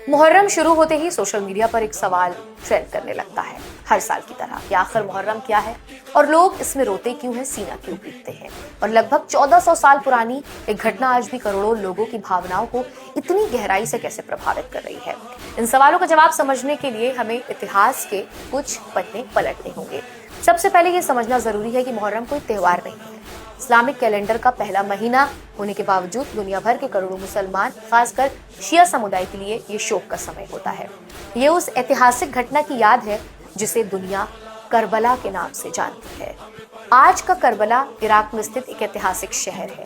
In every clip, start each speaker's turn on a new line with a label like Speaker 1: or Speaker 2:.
Speaker 1: मुहर्रम शुरू होते ही social media पर एक सवाल ट्रेंड करने लगता है, हर साल की तरह कि आखिर मुहर्रम क्या है और लोग इसमें रोते क्यों हैं, सीना क्यों पीटते हैं। और लगभग 1400 साल पुरानी एक घटना आज भी करोड़ों लोगों की भावनाओं को इतनी गहराई से कैसे प्रभावित कर रही है। इन सवालों का जवाब समझने के लिए हमें इतिहास के कुछ पन्ने पलटने होंगे। सबसे पहले ये समझना जरूरी है कि मुहर्रम कोई त्योहार नहीं है। इस्लामिक कैलेंडर का पहला महीना होने के बावजूद दुनिया भर के करोड़ों मुसलमान, खासकर शिया समुदाय के लिए ये शोक का समय होता है। ये उस ऐतिहासिक घटना की याद है जिसे दुनिया करबला के नाम से जानती है। आज का करबला इराक में स्थित एक ऐतिहासिक शहर है।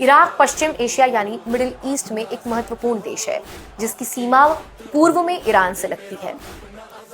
Speaker 1: इराक पश्चिम एशिया यानी मिडिल ईस्ट में एक महत्वपूर्ण देश है जिसकी सीमा पूर्व में ईरान से लगती है।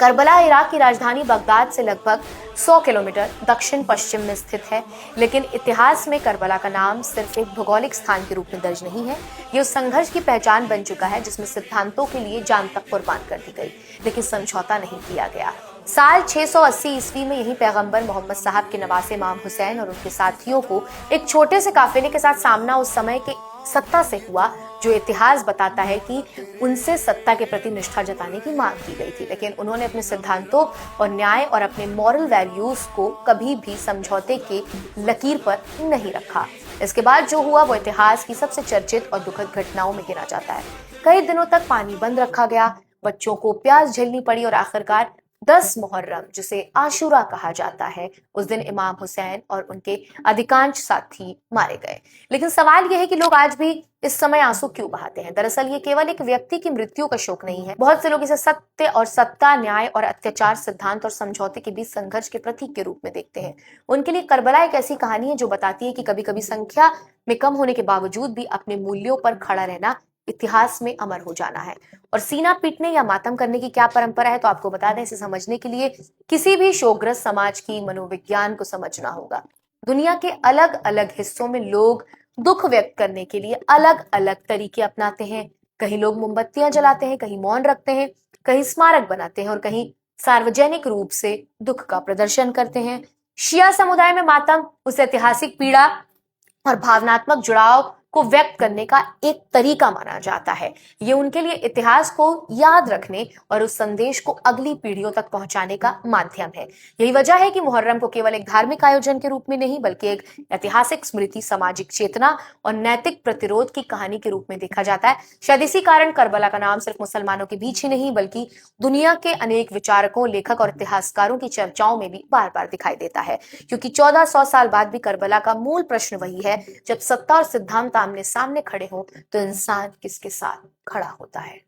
Speaker 1: करबला इराक की राजधानी बगदाद से लगभग 100 किलोमीटर दक्षिण पश्चिम में स्थित है, लेकिन इतिहास में करबला का नाम सिर्फ एक भौगोलिक स्थान के रूप में दर्ज नहीं है। ये उस संघर्ष की पहचान बन चुका है जिसमें सिद्धांतों के लिए जान तक कुर्बान कर दी गई, लेकिन समझौता नहीं किया गया। साल 680 ईस्वी में यही पैगंबर मोहम्मद साहब के नवासे इमाम हुसैन और उनके साथियों को एक छोटे से काफिले के साथ सामना उस समय के सत्ता से हुआ, जो इतिहास बताता है कि उनसे सत्ता के प्रति निष्ठा जताने की मांग की गई थी, लेकिन उन्होंने अपने सिद्धांतों और न्याय और अपने मॉरल वैल्यूज को कभी भी समझौते के लकीर पर नहीं रखा। इसके बाद जो हुआ वो इतिहास की सबसे चर्चित और दुखद घटनाओं में गिना जाता है। कई दिनों तक पानी बंद रखा गया, बच्चों को प्यास झेलनी पड़ी और आखिरकार 10 मुहर्रम, जिसे आशुरा कहा जाता है, उस दिन इमाम हुसैन और उनके अधिकांश साथी मारे गए। लेकिन सवाल यह है कि लोग आज भी इस समय आंसू क्यों बहाते हैं। दरअसल ये केवल एक व्यक्ति की मृत्यु का शोक नहीं है। बहुत से लोग इसे सत्य और सत्ता, न्याय और अत्याचार, सिद्धांत और समझौते के बीच संघर्ष के प्रतीक के रूप में देखते हैं। उनके लिए करबला एक ऐसी कहानी है जो बताती है कि कभी कभी संख्या में कम होने के बावजूद भी अपने मूल्यों पर खड़ा रहना इतिहास में अमर हो जाना है। और सीना पीटने या मातम करने की क्या परंपरा है, तो आपको बता दें, इसे समझने के लिए किसी भी शोकग्रस्त समाज की मनोविज्ञान को समझना होगा। दुनिया के अलग अलग हिस्सों में लोग दुख व्यक्त करने के लिए अलग अलग तरीके अपनाते हैं। कहीं लोग मोमबत्तियां जलाते हैं, कहीं मौन रखते हैं, कहीं स्मारक बनाते हैं और कहीं सार्वजनिक रूप से दुख का प्रदर्शन करते हैं। शिया समुदाय में मातम उस ऐतिहासिक पीड़ा और भावनात्मक जुड़ाव को व्यक्त करने का एक तरीका माना जाता है। ये उनके लिए इतिहास को याद रखने और उस संदेश को अगली पीढ़ियों तक पहुंचाने का माध्यम है। यही वजह है कि मुहर्रम को केवल एक धार्मिक आयोजन के रूप में नहीं, बल्कि एक ऐतिहासिक स्मृति, सामाजिक चेतना और नैतिक प्रतिरोध की कहानी के रूप में देखा जाता है। शायद इसी कारण करबला का नाम सिर्फ मुसलमानों के बीच ही नहीं, बल्कि दुनिया के अनेक विचारकों, लेखक और इतिहासकारों की चर्चाओं में भी बार बार दिखाई देता है, क्योंकि 1400 साल बाद भी करबला का मूल प्रश्न वही है, जब सत्ता और सिद्धांत आमने सामने खड़े हो तो इंसान किसके साथ खड़ा होता है।